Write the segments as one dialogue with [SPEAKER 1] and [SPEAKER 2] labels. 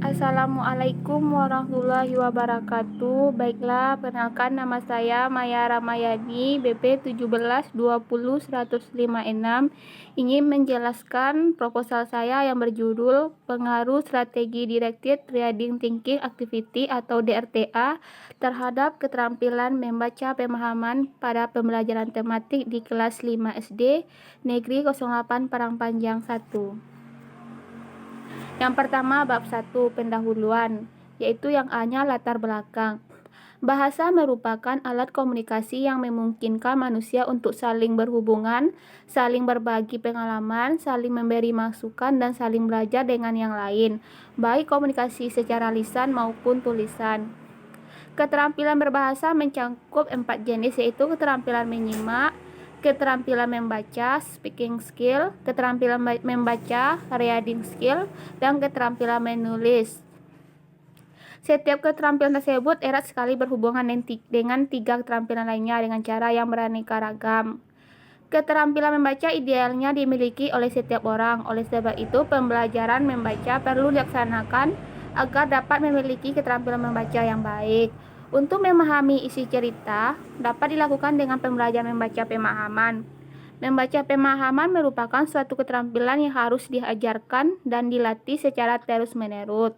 [SPEAKER 1] Assalamualaikum warahmatullahi wabarakatuh. Baiklah, perkenalkan nama saya Maya Ramayani, BP 1720156. Ingin menjelaskan proposal saya yang berjudul Pengaruh Strategi Directed Reading Thinking Activity atau DRTA terhadap keterampilan membaca pemahaman pada pembelajaran tematik di kelas 5 SD Negeri 08 Parangpanjang 1. Yang pertama, bab 1, pendahuluan, yaitu yang A-nya latar belakang. Bahasa merupakan alat komunikasi yang memungkinkan manusia untuk saling berhubungan, saling berbagi pengalaman, saling memberi masukan, dan saling belajar dengan yang lain, baik komunikasi secara lisan maupun tulisan. Keterampilan berbahasa mencakup 4 jenis, yaitu keterampilan menyimak, keterampilan membaca, speaking skill, keterampilan membaca, reading skill, dan keterampilan menulis. Setiap keterampilan tersebut erat sekali berhubungan dengan 3 keterampilan lainnya dengan cara yang beraneka ragam. Keterampilan membaca idealnya dimiliki oleh setiap orang. Oleh sebab itu, pembelajaran membaca perlu dilaksanakan agar dapat memiliki keterampilan membaca yang baik. Untuk memahami isi cerita, dapat dilakukan dengan pembelajaran membaca pemahaman. Membaca pemahaman merupakan suatu keterampilan yang harus diajarkan dan dilatih secara terus-menerus.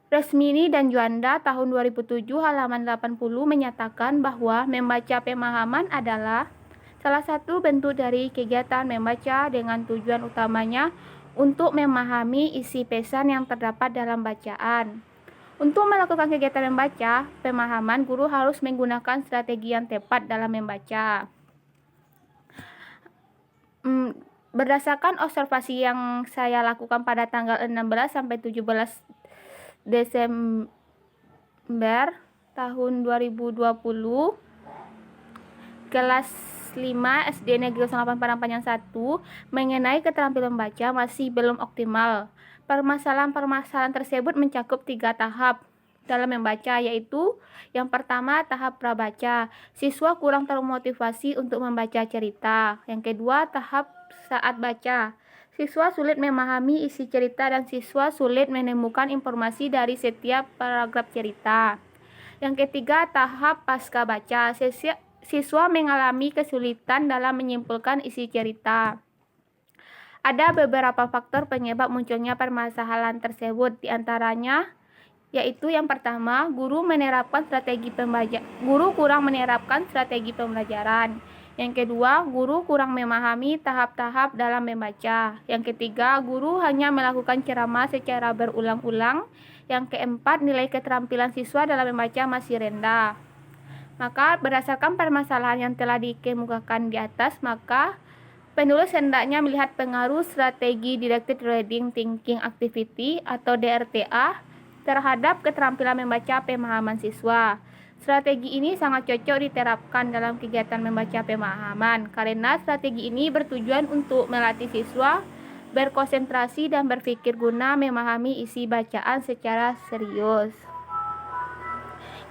[SPEAKER 1] Resmini dan Juanda tahun 2007 halaman 80 menyatakan bahwa membaca pemahaman adalah salah satu bentuk dari kegiatan membaca dengan tujuan utamanya untuk memahami isi pesan yang terdapat dalam bacaan. Untuk melakukan kegiatan membaca pemahaman, guru harus menggunakan strategi yang tepat dalam membaca. Berdasarkan observasi yang saya lakukan pada tanggal 16 sampai 17 Desember tahun 2020, kelas 5 SD Negeri 08 Parangpanjang 1 mengenai keterampilan membaca masih belum optimal. Permasalahan-permasalahan tersebut mencakup 3 tahap dalam membaca, yaitu yang pertama, tahap prabaca. Siswa kurang termotivasi untuk membaca cerita. Yang kedua, tahap saat baca. Siswa sulit memahami isi cerita dan siswa sulit menemukan informasi dari setiap paragraf cerita. Yang ketiga, tahap pasca baca. Siswa mengalami kesulitan dalam menyimpulkan isi cerita. Ada beberapa faktor penyebab munculnya permasalahan tersebut, diantaranya yaitu yang pertama, guru kurang menerapkan strategi pembelajaran. Yang kedua, guru kurang memahami tahap-tahap dalam membaca. Yang ketiga, guru hanya melakukan ceramah secara berulang-ulang. Yang keempat, nilai keterampilan siswa dalam membaca masih rendah. Maka berdasarkan permasalahan yang telah dikemukakan di atas, maka penulis hendaknya melihat pengaruh strategi Directed Reading Thinking Activity atau DRTA terhadap keterampilan membaca pemahaman siswa. Strategi ini sangat cocok diterapkan dalam kegiatan membaca pemahaman karena strategi ini bertujuan untuk melatih siswa berkonsentrasi dan berpikir guna memahami isi bacaan secara serius.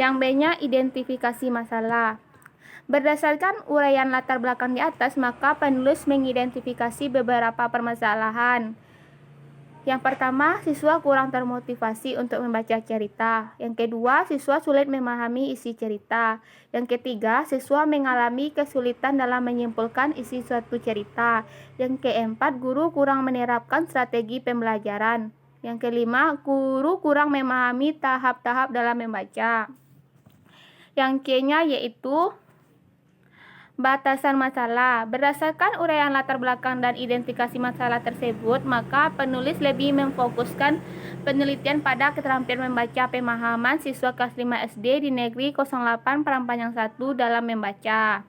[SPEAKER 1] Yang B-nya, identifikasi masalah. Berdasarkan uraian latar belakang di atas, maka penulis mengidentifikasi beberapa permasalahan. Yang pertama, siswa kurang termotivasi untuk membaca cerita. Yang kedua, siswa sulit memahami isi cerita. Yang ketiga, siswa mengalami kesulitan dalam menyimpulkan isi suatu cerita. Yang keempat, guru kurang menerapkan strategi pembelajaran. Yang kelima, guru kurang memahami tahap-tahap dalam membaca. Yang K-nya yaitu batasan masalah. Berdasarkan uraian latar belakang dan identifikasi masalah tersebut, maka penulis lebih memfokuskan penelitian pada keterampilan membaca pemahaman siswa kelas 5 SD di Negeri 08 Parangpanjang 1 dalam membaca.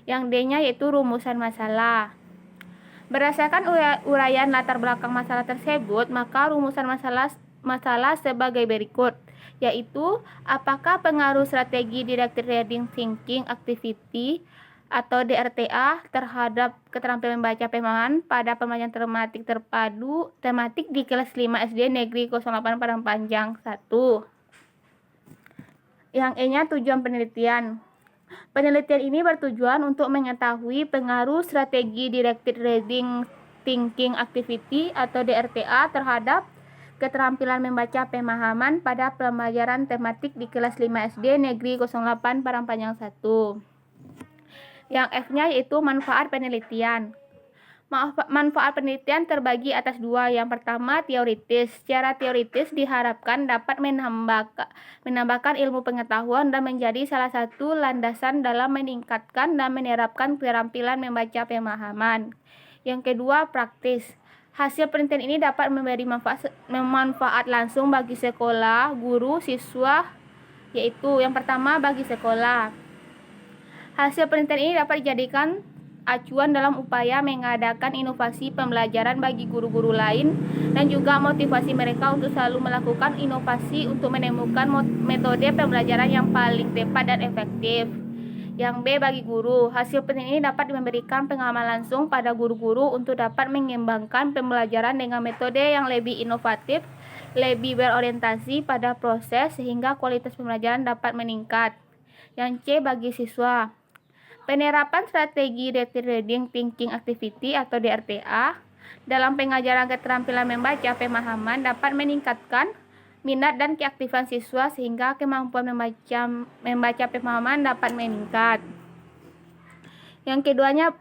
[SPEAKER 1] Yang D-nya yaitu rumusan masalah. Berdasarkan uraian latar belakang masalah tersebut, maka rumusan masalah sebagai berikut, yaitu apakah pengaruh strategi Directed Reading Thinking Activity atau DRTA terhadap keterampilan membaca pemahaman pada pembelajaran tematik di kelas 5 SD Negeri 08 Parangpanjang 1. Yang E-nya, tujuan penelitian. Penelitian ini bertujuan untuk mengetahui pengaruh strategi Directed Reading Thinking Activity atau DRTA terhadap keterampilan membaca pemahaman pada pembelajaran tematik di kelas 5 SD Negeri 08 Parangpanjang 1. Yang F-nya yaitu manfaat penelitian. Manfaat penelitian terbagi atas dua. Yang pertama, teoritis. Secara teoritis diharapkan dapat menambahkan ilmu pengetahuan dan menjadi salah satu landasan dalam meningkatkan dan menerapkan keterampilan membaca pemahaman. Yang kedua, praktis. Hasil penelitian ini dapat memberi manfaat langsung bagi sekolah, guru, siswa, yaitu yang pertama bagi sekolah. Hasil penelitian ini dapat dijadikan acuan dalam upaya mengadakan inovasi pembelajaran bagi guru-guru lain dan juga motivasi mereka untuk selalu melakukan inovasi untuk menemukan metode pembelajaran yang paling tepat dan efektif. Yang B, bagi guru. Hasil penelitian ini dapat memberikan pengalaman langsung pada guru-guru untuk dapat mengembangkan pembelajaran dengan metode yang lebih inovatif, lebih berorientasi pada proses sehingga kualitas pembelajaran dapat meningkat. Yang C, bagi siswa. Penerapan strategi Directed Reading Thinking Activity atau DRTA dalam pengajaran keterampilan membaca pemahaman dapat meningkatkan minat dan keaktifan siswa sehingga kemampuan membaca pemahaman dapat meningkat. Yang keduanya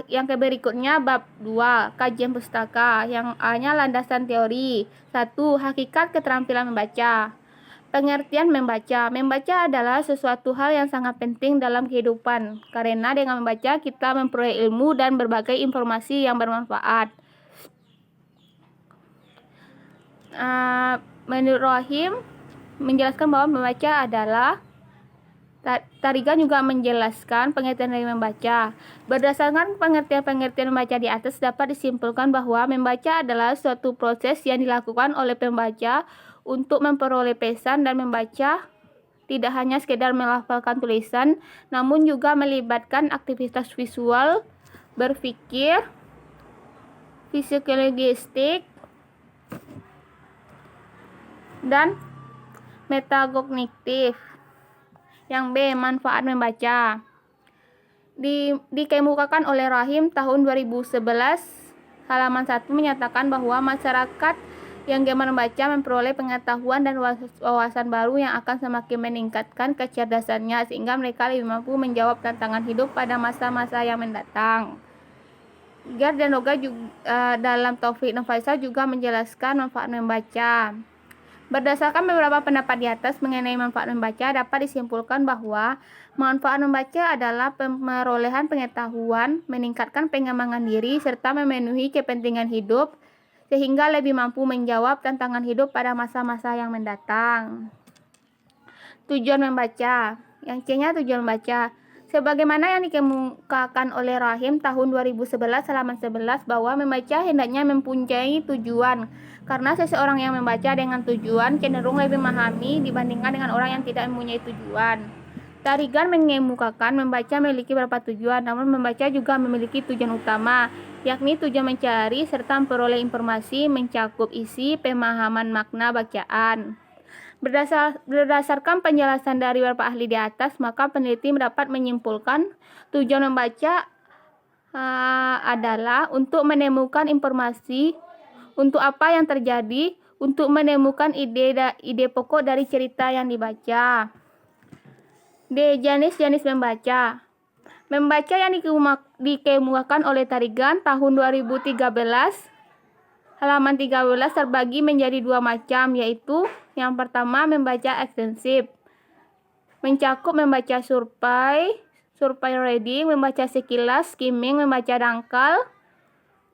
[SPEAKER 1] yang berikutnya bab 2, kajian pustaka. Yang A-nya landasan teori. 1. Hakikat keterampilan membaca. Pengertian membaca. Membaca adalah sesuatu hal yang sangat penting dalam kehidupan, karena dengan membaca kita memperoleh ilmu dan berbagai informasi yang bermanfaat. Menurut Rahim menjelaskan bahwa membaca adalah Tarigan juga menjelaskan pengertian dari membaca. Berdasarkan pengertian membaca di atas dapat disimpulkan bahwa membaca adalah suatu proses yang dilakukan oleh pembaca untuk memperoleh pesan, dan membaca tidak hanya sekedar melafalkan tulisan, namun juga melibatkan aktivitas visual, berpikir, psikologistik, dan metakognitif. Yang B, manfaat membaca. Dikemukakan oleh Rahim tahun 2011 halaman 1 menyatakan bahwa masyarakat yang gemar membaca memperoleh pengetahuan dan wawasan baru yang akan semakin meningkatkan kecerdasannya sehingga mereka lebih mampu menjawab tantangan hidup pada masa-masa yang mendatang. Gerd dan Noga dalam Taufik dan Faisal juga menjelaskan manfaat membaca. Berdasarkan beberapa pendapat di atas mengenai manfaat membaca, dapat disimpulkan bahwa manfaat membaca adalah perolehan pengetahuan, meningkatkan pengembangan diri, serta memenuhi kepentingan hidup, sehingga lebih mampu menjawab tantangan hidup pada masa-masa yang mendatang. Tujuan membaca. Yang C-nya tujuan membaca. Sebagaimana yang dikemukakan oleh Rahim tahun 2011 halaman 11 bahwa membaca hendaknya mempunyai tujuan, karena seseorang yang membaca dengan tujuan cenderung lebih memahami dibandingkan dengan orang yang tidak mempunyai tujuan. Tarigan mengemukakan membaca memiliki beberapa tujuan, namun membaca juga memiliki tujuan utama, yakni tujuan mencari serta memperoleh informasi, mencakup isi, pemahaman makna bacaan. Berdasarkan penjelasan dari beberapa ahli di atas, maka peneliti dapat menyimpulkan tujuan membaca adalah untuk menemukan informasi, untuk apa yang terjadi, untuk menemukan ide pokok dari cerita yang dibaca. D. Jenis-jenis membaca. Membaca yang dikemukakan oleh Tarigan tahun 2013 halaman 13 terbagi menjadi dua macam, yaitu yang pertama membaca ekstensif, mencakup membaca survei reading, membaca sekilas, skimming, membaca dangkal,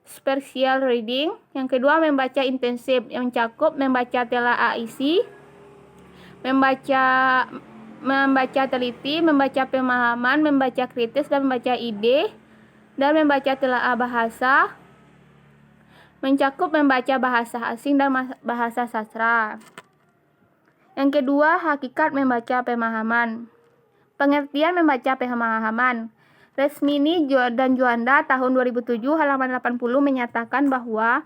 [SPEAKER 1] spatial reading. Yang kedua membaca intensif, yang mencakup membaca telaah isi, membaca teliti, membaca pemahaman, membaca kritis, dan membaca ide, dan membaca telaah bahasa, mencakup membaca bahasa asing dan bahasa sastra. Yang kedua, hakikat membaca pemahaman. Pengertian membaca pemahaman. Resmini dan Juanda tahun 2007 halaman 80 menyatakan bahwa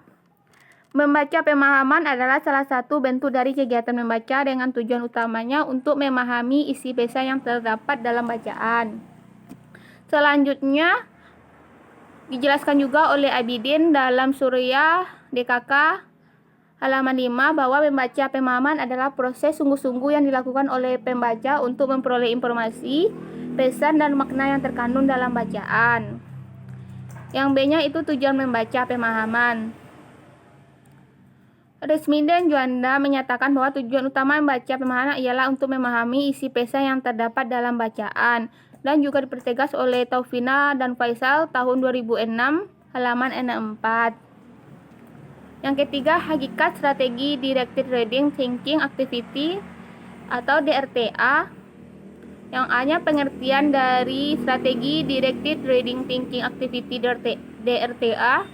[SPEAKER 1] membaca pemahaman adalah salah satu bentuk dari kegiatan membaca dengan tujuan utamanya untuk memahami isi pesan yang terdapat dalam bacaan. Selanjutnya dijelaskan juga oleh Abidin dalam Surya DKK Halaman 5 bahwa membaca pemahaman adalah proses sungguh-sungguh yang dilakukan oleh pembaca untuk memperoleh informasi, pesan, dan makna yang terkandung dalam bacaan. Yang B-nya itu tujuan membaca pemahaman. Resmi dan Juanda menyatakan bahwa tujuan utama membaca pemahaman ialah untuk memahami isi pesan yang terdapat dalam bacaan, dan juga dipertegas oleh Taufina dan Faisal tahun 2006 halaman 64. Yang ketiga, hakikat strategi Directed Reading Thinking Activity atau DRTA. Yang A-nya pengertian dari strategi Directed Reading Thinking Activity DRTA.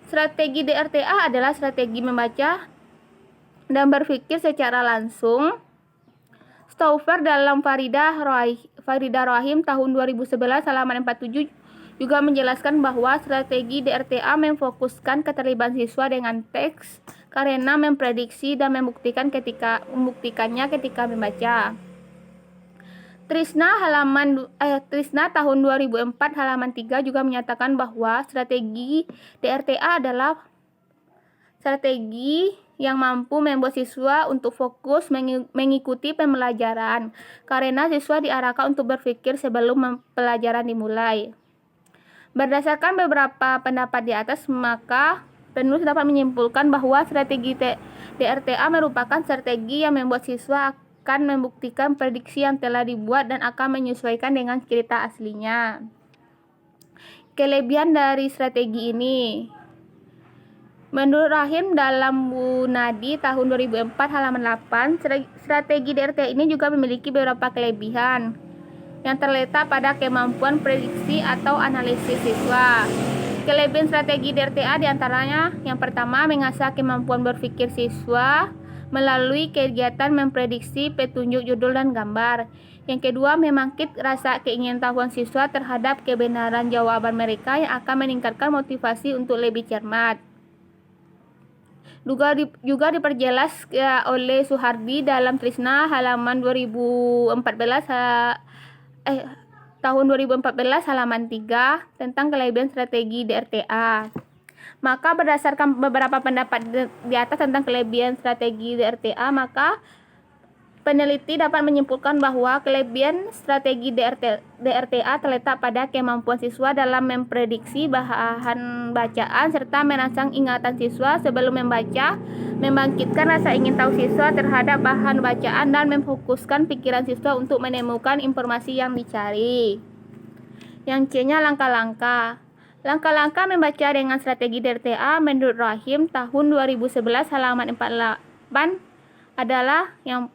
[SPEAKER 1] Strategi DRTA adalah strategi membaca dan berpikir secara langsung. Stauffer dalam Faridah Rahim tahun 2011 halaman 47 juga menjelaskan bahwa strategi DRTA memfokuskan keterlibatan siswa dengan teks karena memprediksi dan membuktikannya ketika membaca. Trisna tahun 2004 halaman 3 juga menyatakan bahwa strategi DRTA adalah strategi yang mampu membuat siswa untuk fokus mengikuti pembelajaran karena siswa diarahkan untuk berpikir sebelum pelajaran dimulai. Berdasarkan beberapa pendapat di atas, maka penulis dapat menyimpulkan bahwa strategi DRTA merupakan strategi yang membuat siswa akan membuktikan prediksi yang telah dibuat dan akan menyesuaikan dengan cerita aslinya. Kelebihan dari strategi ini, menurut Rahim dalam Bunadi tahun 2004 halaman 8, strategi DRTA ini juga memiliki beberapa kelebihan yang terletak pada kemampuan prediksi atau analisis siswa. Kelebihan strategi DRTA diantaranya yang pertama, mengasah kemampuan berpikir siswa melalui kegiatan memprediksi petunjuk judul dan gambar. Yang kedua, membangkit rasa keingintahuan siswa terhadap kebenaran jawaban mereka yang akan meningkatkan motivasi untuk lebih cermat. Juga diperjelas oleh Suhardi dalam Trisna halaman 2014 halaman 3 tentang kelebihan strategi DRTA. Maka berdasarkan beberapa pendapat di atas tentang kelebihan strategi DRTA, maka peneliti dapat menyimpulkan bahwa kelebihan strategi DRTA terletak pada kemampuan siswa dalam memprediksi bahan bacaan serta merangsang ingatan siswa sebelum membaca, membangkitkan rasa ingin tahu siswa terhadap bahan bacaan, dan memfokuskan pikiran siswa untuk menemukan informasi yang dicari. Yang C-nya langkah-langkah. Langkah-langkah membaca dengan strategi DRTA menurut Rahim tahun 2011 halaman 48 adalah yang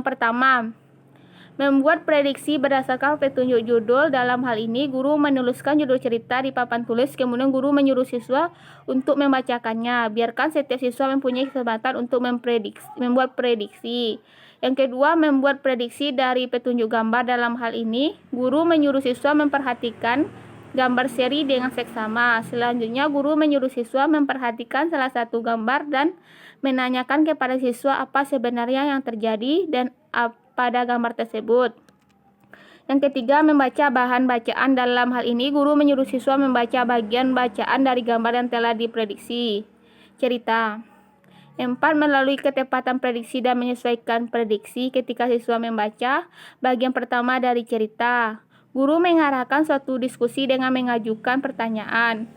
[SPEAKER 1] pertama, membuat prediksi berdasarkan petunjuk judul. Dalam hal ini, guru menuliskan judul cerita di papan tulis, kemudian guru menyuruh siswa untuk membacakannya. Biarkan setiap siswa mempunyai kesempatan untuk membuat prediksi. Yang kedua, membuat prediksi dari petunjuk gambar. Dalam hal ini, guru menyuruh siswa memperhatikan gambar seri dengan seksama. Selanjutnya, guru menyuruh siswa memperhatikan salah satu gambar dan menanyakan kepada siswa apa sebenarnya yang terjadi dan pada gambar tersebut. Yang ketiga, membaca bahan bacaan. Dalam hal ini, guru menyuruh siswa membaca bagian bacaan dari gambar yang telah diprediksi. Cerita. 4. Melalui ketepatan prediksi dan menyesuaikan prediksi ketika siswa membaca bagian pertama dari cerita. Guru mengarahkan suatu diskusi dengan mengajukan pertanyaan.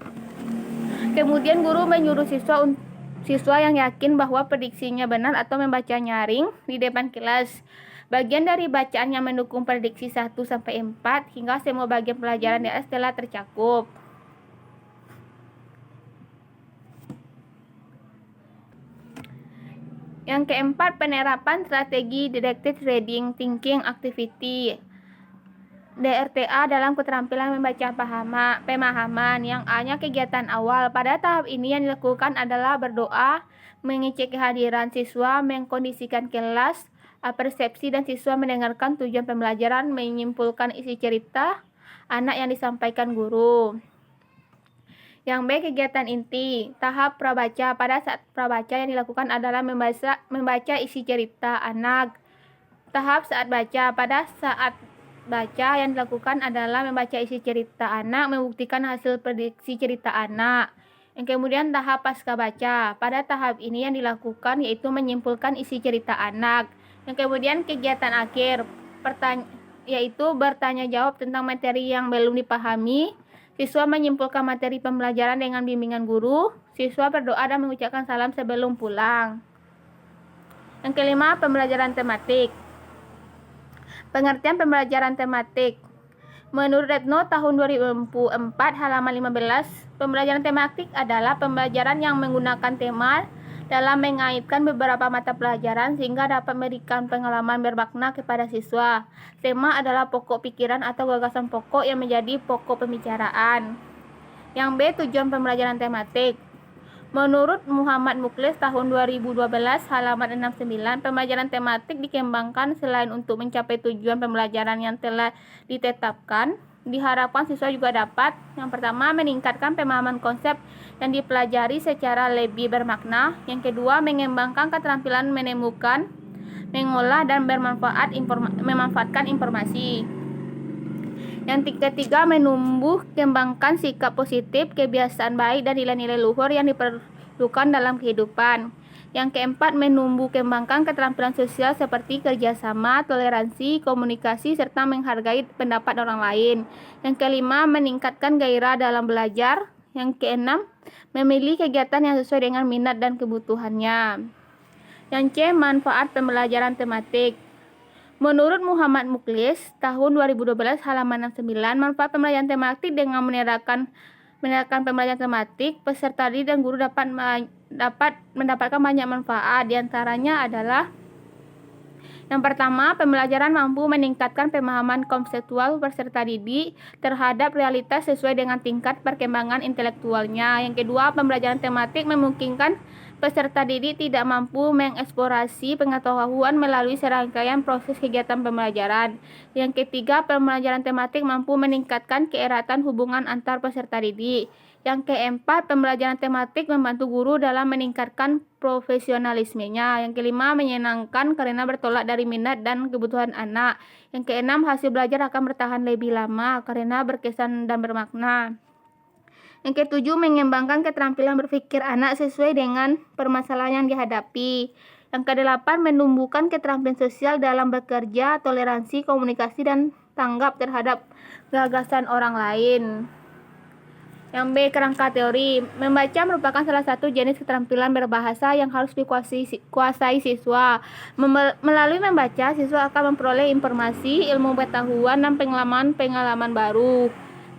[SPEAKER 1] Kemudian guru menyuruh siswa yang yakin bahwa prediksinya benar atau membaca nyaring di depan kelas. Bagian dari bacaan yang mendukung prediksi 1-4 hingga semua bagian pelajaran di atas telah tercakup. Yang keempat, penerapan strategi Directed Reading Thinking Activity DRTA dalam keterampilan membaca pemahaman. Yang A-nya kegiatan awal. Pada tahap ini yang dilakukan adalah berdoa, mengecek kehadiran siswa, mengkondisikan kelas, persepsi dan siswa mendengarkan tujuan pembelajaran, menyimpulkan isi cerita anak yang disampaikan guru. Yang B, kegiatan inti. Tahap prabaca. Pada saat prabaca yang dilakukan adalah membaca isi cerita anak. Tahap saat baca. Pada saat baca yang dilakukan adalah membaca isi cerita anak, membuktikan hasil prediksi cerita anak. Yang kemudian tahap pasca baca. Pada tahap ini yang dilakukan yaitu menyimpulkan isi cerita anak. Yang kemudian kegiatan akhir yaitu bertanya jawab tentang materi yang belum dipahami. Siswa menyimpulkan materi pembelajaran dengan bimbingan guru. Siswa berdoa dan mengucapkan salam sebelum pulang. Yang kelima, pembelajaran tematik. Pengertian pembelajaran tematik. Menurut Retno tahun 2004 halaman 15, pembelajaran tematik adalah pembelajaran yang menggunakan tema dalam mengaitkan beberapa mata pelajaran sehingga dapat memberikan pengalaman bermakna kepada siswa. Tema adalah pokok pikiran atau gagasan pokok yang menjadi pokok pembicaraan. Yang B, tujuan pembelajaran tematik. Menurut Muhammad Muklis tahun 2012 halaman 69, pembelajaran tematik dikembangkan selain untuk mencapai tujuan pembelajaran yang telah ditetapkan, diharapkan siswa juga dapat yang pertama meningkatkan pemahaman konsep yang dipelajari secara lebih bermakna, yang kedua mengembangkan keterampilan menemukan, mengolah dan memanfaatkan informasi. Yang ketiga, menumbuh kembangkan sikap positif, kebiasaan baik dan nilai-nilai luhur yang diperlukan dalam kehidupan. Yang keempat, menumbuh kembangkan keterampilan sosial seperti kerjasama, toleransi, komunikasi, serta menghargai pendapat orang lain. Yang kelima, meningkatkan gairah dalam belajar. Yang keenam, memilih kegiatan yang sesuai dengan minat dan kebutuhannya. Yang C, manfaat pembelajaran tematik. Menurut Muhammad Muklis, tahun 2012 halaman 69, manfaat pembelajaran tematik dengan menerapkan pembelajaran tematik, peserta didik dan guru dapat mendapatkan banyak manfaat. Di antaranya adalah yang pertama, pembelajaran mampu meningkatkan pemahaman konseptual peserta didik terhadap realitas sesuai dengan tingkat perkembangan intelektualnya. Yang kedua, pembelajaran tematik memungkinkan peserta didik tidak mampu mengeksplorasi pengetahuan melalui serangkaian proses kegiatan pembelajaran. Yang ketiga, pembelajaran tematik mampu meningkatkan keeratan hubungan antar peserta didik. Yang keempat, pembelajaran tematik membantu guru dalam meningkatkan profesionalismenya. Yang kelima, menyenangkan karena bertolak dari minat dan kebutuhan anak. Yang keenam, hasil belajar akan bertahan lebih lama karena berkesan dan bermakna. Yang ketujuh, mengembangkan keterampilan berpikir anak sesuai dengan permasalahan yang dihadapi. Yang kedelapan, menumbuhkan keterampilan sosial dalam bekerja, toleransi, komunikasi, dan tanggap terhadap gagasan orang lain. Yang B, kerangka teori. Membaca merupakan salah satu jenis keterampilan berbahasa yang harus dikuasai siswa. Melalui membaca, siswa akan memperoleh informasi, ilmu pengetahuan, dan pengalaman baru.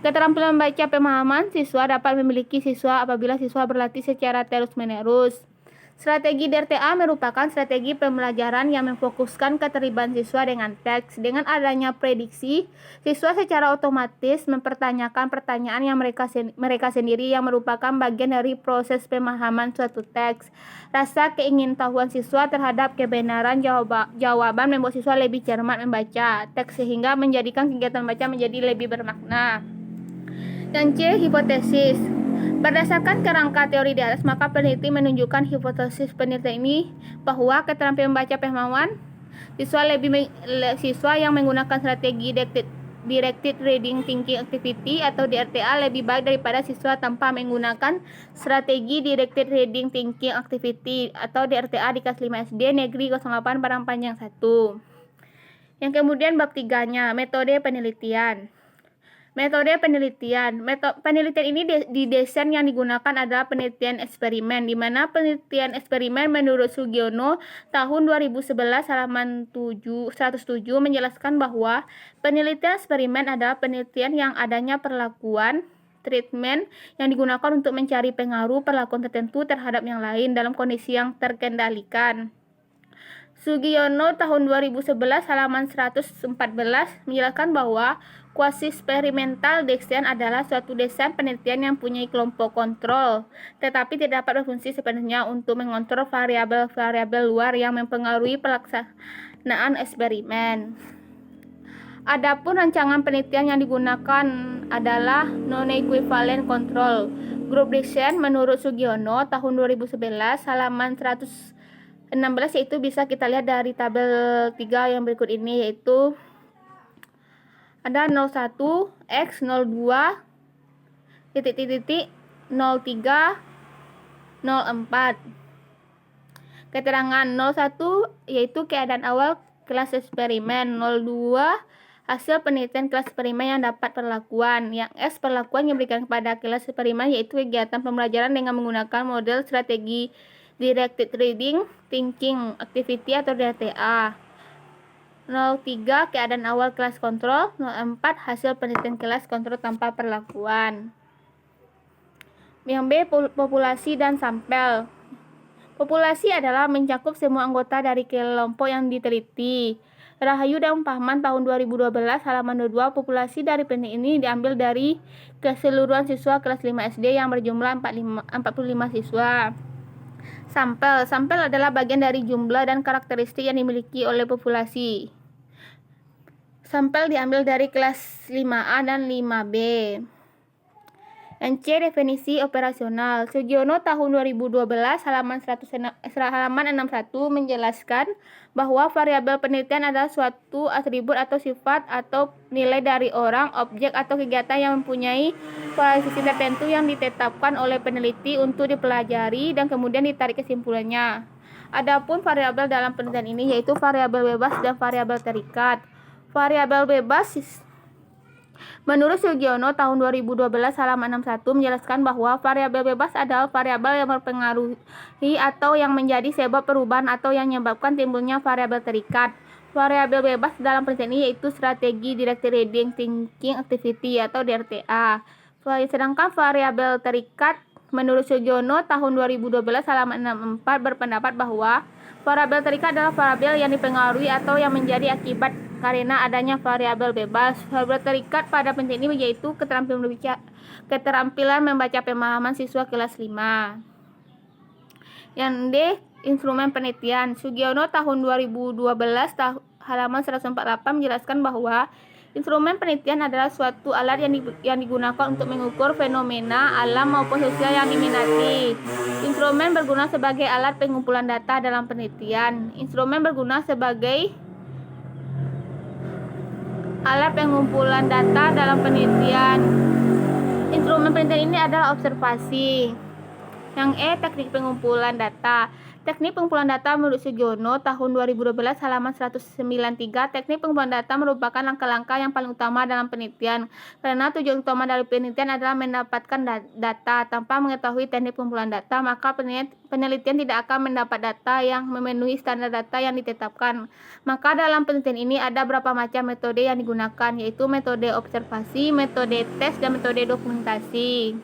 [SPEAKER 1] Keterampilan membaca pemahaman siswa dapat memiliki siswa apabila siswa berlatih secara terus-menerus. Strategi DRTA merupakan strategi pembelajaran yang memfokuskan keterlibatan siswa dengan teks. Dengan adanya prediksi, siswa secara otomatis mempertanyakan pertanyaan yang mereka sendiri yang merupakan bagian dari proses pemahaman suatu teks. Rasa keingintahuan siswa terhadap kebenaran jawaban membuat siswa lebih cermat membaca teks sehingga menjadikan kegiatan membaca menjadi lebih bermakna. Yang C, hipotesis. Berdasarkan kerangka teori di atas, maka peneliti menunjukkan hipotesis penelitian ini bahwa keterampilan membaca pemahaman siswa yang menggunakan strategi Directed Reading Thinking Activity atau DRTA lebih baik daripada siswa tanpa menggunakan strategi Directed Reading Thinking Activity atau DRTA di kelas 5 SD Negeri 08 Padang Panjang 1. Yang kemudian bab 3-nya, metode penelitian. Metode penelitian. Penelitian ini didesain yang digunakan adalah penelitian eksperimen, di mana penelitian eksperimen menurut Sugiono tahun 2011 halaman 107 menjelaskan bahwa penelitian eksperimen adalah penelitian yang adanya perlakuan treatment yang digunakan untuk mencari pengaruh perlakuan tertentu terhadap yang lain dalam kondisi yang terkendalikan. Sugiono tahun 2011 halaman 114 menjelaskan bahwa quasi-experimental design adalah suatu desain penelitian yang punya kelompok kontrol, tetapi tidak dapat berfungsi sepenuhnya untuk mengontrol variabel-variabel luar yang mempengaruhi pelaksanaan eksperimen. Adapun rancangan penelitian yang digunakan adalah non-equivalent control group design menurut Sugiono tahun 2011 halaman 116, yaitu bisa kita lihat dari tabel 3 yang berikut ini, yaitu ada 01 X 02 03 04. Keterangan 01 yaitu keadaan awal kelas eksperimen. 02 hasil penelitian kelas eksperimen yang dapat perlakuan. Yang S perlakuan yang diberikan kepada kelas eksperimen yaitu kegiatan pembelajaran dengan menggunakan model strategi directed reading thinking activity atau DRTA. 03 keadaan awal kelas kontrol. 04 hasil penelitian kelas kontrol tanpa perlakuan. Yang B populasi dan sampel. Populasi adalah mencakup semua anggota dari kelompok yang diteliti. Rahayu dan Pahman tahun 2012 halaman 22. Populasi dari penelitian ini diambil dari keseluruhan siswa kelas 5 SD yang berjumlah 45 siswa. Sampel adalah bagian dari jumlah dan karakteristik yang dimiliki oleh populasi. Sampel diambil dari kelas 5A dan 5B. Yang C definisi operasional. Sugiono tahun 2012 halaman 61 menjelaskan bahwa variabel penelitian adalah suatu atribut atau sifat atau nilai dari orang, objek atau kegiatan yang mempunyai kualifikasi tertentu yang ditetapkan oleh peneliti untuk dipelajari dan kemudian ditarik kesimpulannya. Adapun variabel dalam penelitian ini yaitu variabel bebas dan variabel terikat. Variabel bebas menurut Sugiono tahun 2012 halaman 61 menjelaskan bahwa variabel bebas adalah variabel yang mempengaruhi atau yang menjadi sebab perubahan atau yang menyebabkan timbulnya variabel terikat. Variabel bebas dalam penelitian ini yaitu strategi directed reading thinking activity atau DRTA. Sedangkan variabel terikat menurut Sugiono tahun 2012 halaman 64 berpendapat bahwa variabel terikat adalah variabel yang dipengaruhi atau yang menjadi akibat karena adanya variabel bebas. Variabel terikat pada penelitian ini yaitu keterampilan membaca pemahaman siswa kelas 5. Yang D instrumen penelitian. Sugiono tahun 2012 halaman 148 menjelaskan bahwa instrumen penelitian adalah suatu alat yang digunakan untuk mengukur fenomena alam maupun sosial yang diminati. Instrumen berguna sebagai alat pengumpulan data dalam penelitian. Instrumen berguna sebagai alat pengumpulan data dalam penelitian. Instrumen penelitian ini adalah observasi. Yang E teknik pengumpulan data. Teknik pengumpulan data menurut Sugiono tahun 2012 halaman 193. Teknik pengumpulan data merupakan langkah-langkah yang paling utama dalam penelitian karena tujuan utama dari penelitian adalah mendapatkan data. Tanpa mengetahui teknik pengumpulan data, maka penelitian tidak akan mendapat data yang memenuhi standar data yang ditetapkan. Maka dalam penelitian ini ada beberapa macam metode yang digunakan, yaitu metode observasi, metode tes, dan metode dokumentasi.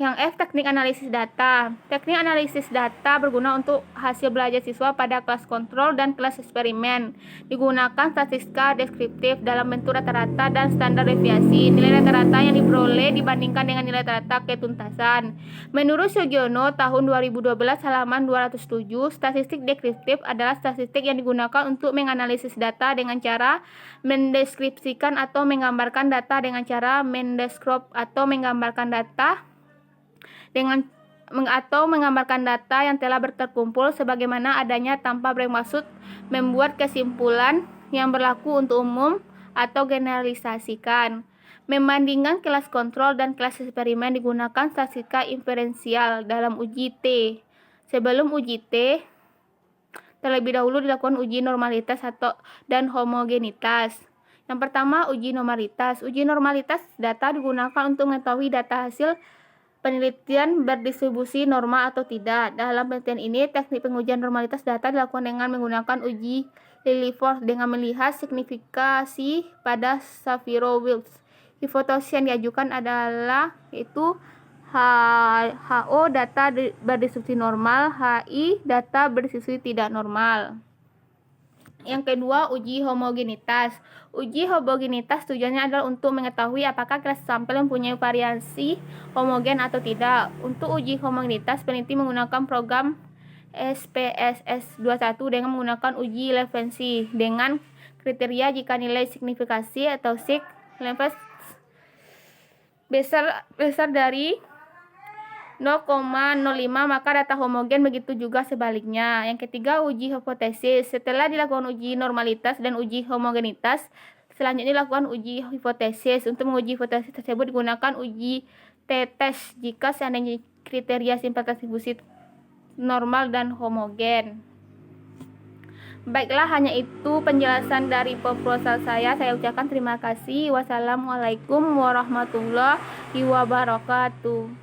[SPEAKER 1] Yang F teknik analisis data. Teknik analisis data berguna untuk hasil belajar siswa pada kelas kontrol dan kelas eksperimen. Digunakan statistika deskriptif dalam bentuk rata-rata dan standar deviasi. Nilai rata-rata yang diperoleh dibandingkan dengan nilai rata-rata ketuntasan. Menurut Sugiono tahun 2012 halaman 207, statistik deskriptif adalah statistik yang digunakan untuk menganalisis data dengan cara mendeskripsikan atau menggambarkan data dengan cara mendeskrip atau menggambarkan data atau menggambarkan data yang telah terkumpul sebagaimana adanya tanpa bermaksud membuat kesimpulan yang berlaku untuk umum atau generalisasikan. Membandingkan kelas kontrol dan kelas eksperimen digunakan statistika inferensial dalam uji T. Sebelum uji T, terlebih dahulu dilakukan uji normalitas dan homogenitas. Yang pertama, uji normalitas. Uji normalitas data digunakan untuk mengetahui data hasil penelitian berdistribusi normal atau tidak. Dalam penelitian ini, teknik pengujian normalitas data dilakukan dengan menggunakan uji Lilliefors dengan melihat signifikasi pada Shapiro-Wilks. Hipotesis yang diajukan adalah yaitu HO data berdistribusi normal, HI data berdistribusi tidak normal. Yang kedua, uji homogenitas. Uji homogenitas tujuannya adalah untuk mengetahui apakah kelas sampel mempunyai variasi homogen atau tidak. Untuk uji homogenitas, peneliti menggunakan program SPSS 21 dengan menggunakan uji relevansi dengan kriteria jika nilai signifikasi atau significance besar dari 0,05 maka data homogen, begitu juga sebaliknya. Yang ketiga, uji hipotesis. Setelah dilakukan uji normalitas dan uji homogenitas, selanjutnya dilakukan uji hipotesis. Untuk menguji hipotesis tersebut digunakan uji t-test. Jika seandainya kriteria simpatisan distribusi normal dan homogen. Baiklah, hanya itu penjelasan dari proposal saya. Saya ucapkan terima kasih. Wassalamualaikum warahmatullahi wabarakatuh.